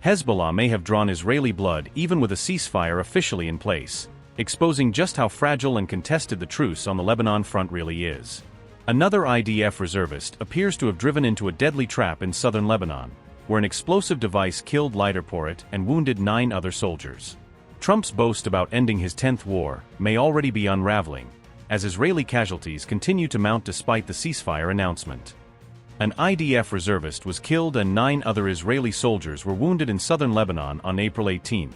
Hezbollah may have drawn Israeli blood even with a ceasefire officially in place, exposing just how fragile and contested the truce on the Lebanon front really is. Another IDF reservist appears to have driven into a deadly trap in southern Lebanon, where an explosive device killed Lidor Porat and wounded 9 other soldiers. Trump's boast about ending his 10th war may already be unraveling, as Israeli casualties continue to mount despite the ceasefire announcement. An IDF reservist was killed and 9 other Israeli soldiers were wounded in southern Lebanon on April 18,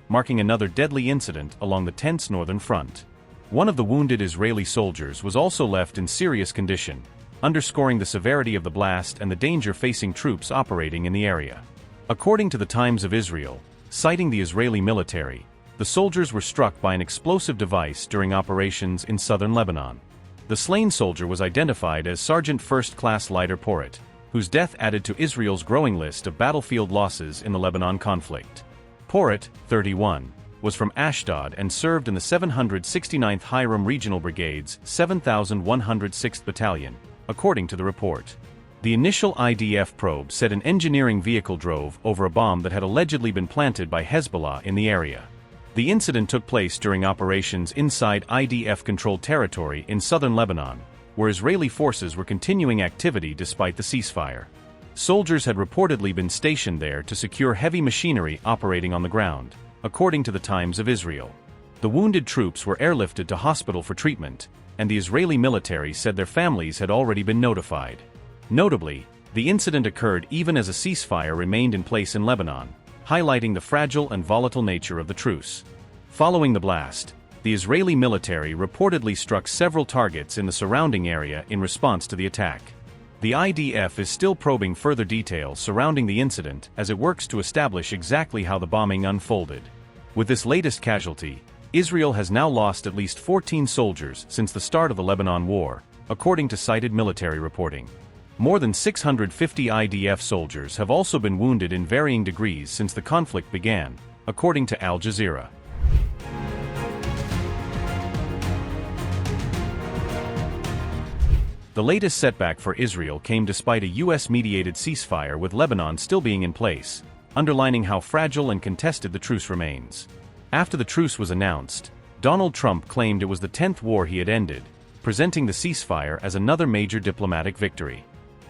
marking another deadly incident along the tense northern front. One of the wounded Israeli soldiers was also left in serious condition, underscoring the severity of the blast and the danger facing troops operating in the area. According to the Times of Israel, citing the Israeli military, the soldiers were struck by an explosive device during operations in southern Lebanon. The slain soldier was identified as Sergeant First Class Lidor Porat, whose death added to Israel's growing list of battlefield losses in the Lebanon conflict. Porat, 31, was from Ashdod and served in the 769th Hiram Regional Brigade's 7106th Battalion, according to the report. The initial IDF probe said an engineering vehicle drove over a bomb that had allegedly been planted by Hezbollah in the area. The incident took place during operations inside IDF-controlled territory in southern Lebanon, where Israeli forces were continuing activity despite the ceasefire. Soldiers had reportedly been stationed there to secure heavy machinery operating on the ground, according to the Times of Israel. The wounded troops were airlifted to hospital for treatment, and the Israeli military said their families had already been notified. Notably, the incident occurred even as a ceasefire remained in place in Lebanon, highlighting the fragile and volatile nature of the truce. Following the blast, the Israeli military reportedly struck several targets in the surrounding area in response to the attack. The IDF is still probing further details surrounding the incident as it works to establish exactly how the bombing unfolded. With this latest casualty, Israel has now lost at least 14 soldiers since the start of the Lebanon war, according to cited military reporting. More than 650 IDF soldiers have also been wounded in varying degrees since the conflict began, according to Al Jazeera. The latest setback for Israel came despite a US-mediated ceasefire with Lebanon still being in place, underlining how fragile and contested the truce remains. After the truce was announced, Donald Trump claimed it was the 10th war he had ended, presenting the ceasefire as another major diplomatic victory.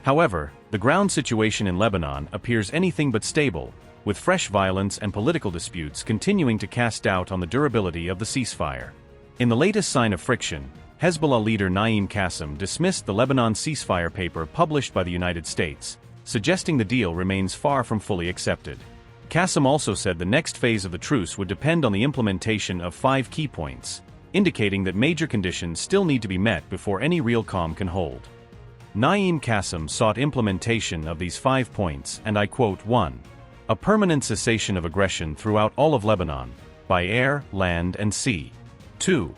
However, the ground situation in Lebanon appears anything but stable, with fresh violence and political disputes continuing to cast doubt on the durability of the ceasefire. In the latest sign of friction, Hezbollah leader Naim Qassem dismissed the Lebanon ceasefire paper published by the United States, suggesting the deal remains far from fully accepted. Qassem also said the next phase of the truce would depend on the implementation of 5 key points, indicating that major conditions still need to be met before any real calm can hold. Naim Qassem sought implementation of these 5 points, and I quote, 1. A permanent cessation of aggression throughout all of Lebanon, by air, land, and sea. 2.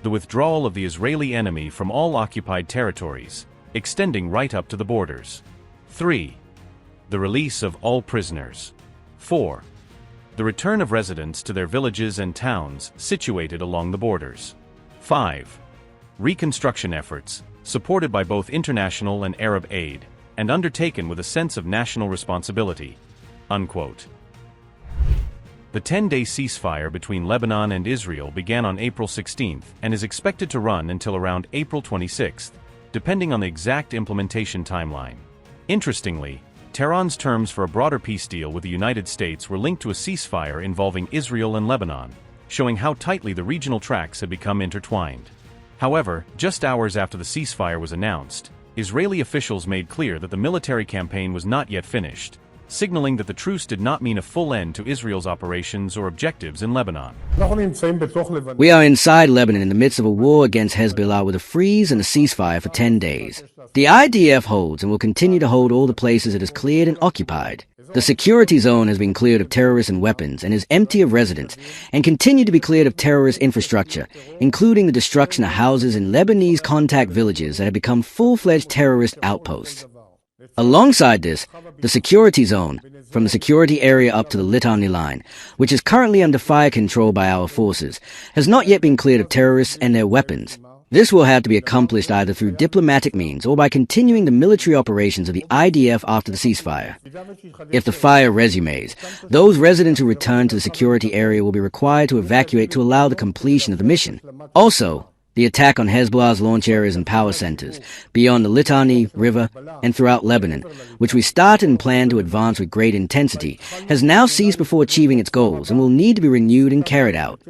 The withdrawal of the Israeli enemy from all occupied territories, extending right up to the borders. 3. The release of all prisoners. 4. The return of residents to their villages and towns situated along the borders. 5. Reconstruction efforts, supported by both international and Arab aid, and undertaken with a sense of national responsibility." Unquote. The 10-day ceasefire between Lebanon and Israel began on April 16 and is expected to run until around April 26, depending on the exact implementation timeline. Interestingly, Tehran's terms for a broader peace deal with the United States were linked to a ceasefire involving Israel and Lebanon, showing how tightly the regional tracks had become intertwined. However, just hours after the ceasefire was announced, Israeli officials made clear that the military campaign was not yet finished, signaling that the truce did not mean a full end to Israel's operations or objectives in Lebanon. We are inside Lebanon in the midst of a war against Hezbollah with a freeze and a ceasefire for 10 days. The IDF holds and will continue to hold all the places it has cleared and occupied. The security zone has been cleared of terrorists and weapons and is empty of residents, and continue to be cleared of terrorist infrastructure, including the destruction of houses in Lebanese contact villages that have become full-fledged terrorist outposts. Alongside this, the security zone, from the security area up to the Litani line, which is currently under fire control by our forces, has not yet been cleared of terrorists and their weapons. This will have to be accomplished either through diplomatic means or by continuing the military operations of the IDF after the ceasefire. If the fire resumes, those residents who return to the security area will be required to evacuate to allow the completion of the mission. Also, the attack on Hezbollah's launch areas and power centers, beyond the Litani River and throughout Lebanon, which we started and planned to advance with great intensity, has now ceased before achieving its goals and will need to be renewed and carried out.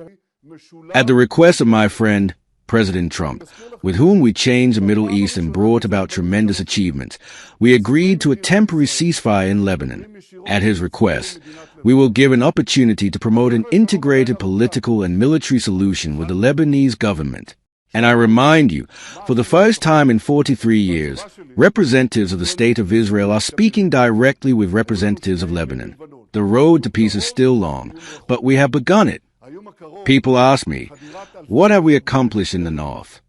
At the request of my friend, President Trump, with whom we changed the Middle East and brought about tremendous achievements, we agreed to a temporary ceasefire in Lebanon. At his request, we will give an opportunity to promote an integrated political and military solution with the Lebanese government. And I remind you, for the first time in 43 years, representatives of the State of Israel are speaking directly with representatives of Lebanon. The road to peace is still long, but we have begun it. People ask me, what have we accomplished in the North?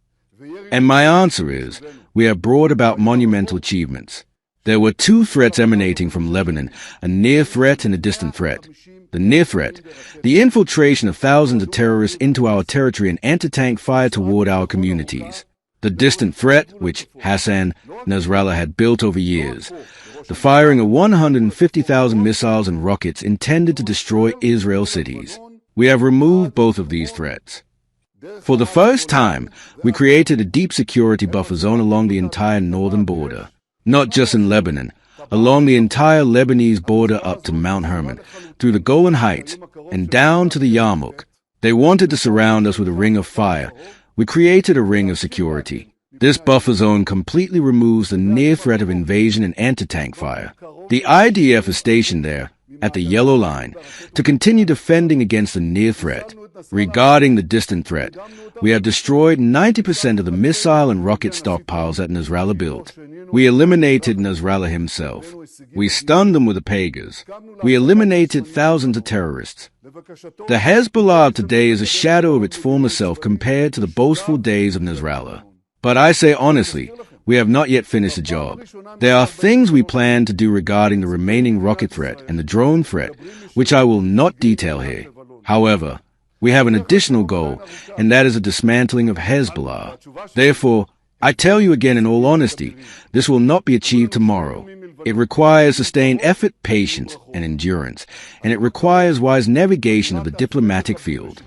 And my answer is, we have brought about monumental achievements. There were two threats emanating from Lebanon, a near threat and a distant threat. The near threat, the infiltration of thousands of terrorists into our territory and anti-tank fire toward our communities. The distant threat, which Hassan Nasrallah had built over years, the firing of 150,000 missiles and rockets intended to destroy Israel's cities. We have removed both of these threats. For the first time, we created a deep security buffer zone along the entire northern border, not just in Lebanon, along the entire Lebanese border up to Mount Hermon, through the Golan Heights, and down to the Yarmouk. They wanted to surround us with a ring of fire. We created a ring of security. This buffer zone completely removes the near threat of invasion and anti-tank fire. The IDF is stationed there, at the Yellow Line, to continue defending against the near threat. Regarding the distant threat, we have destroyed 90% of the missile and rocket stockpiles that Nasrallah built. We eliminated Nasrallah himself. We stunned them with the Pagas. We eliminated thousands of terrorists. The Hezbollah of today is a shadow of its former self compared to the boastful days of Nasrallah. But I say honestly, we have not yet finished the job. There are things we plan to do regarding the remaining rocket threat and the drone threat, which I will not detail here. However, we have an additional goal, and that is a dismantling of Hezbollah. Therefore, I tell you again in all honesty, this will not be achieved tomorrow. It requires sustained effort, patience, and endurance, and it requires wise navigation of the diplomatic field.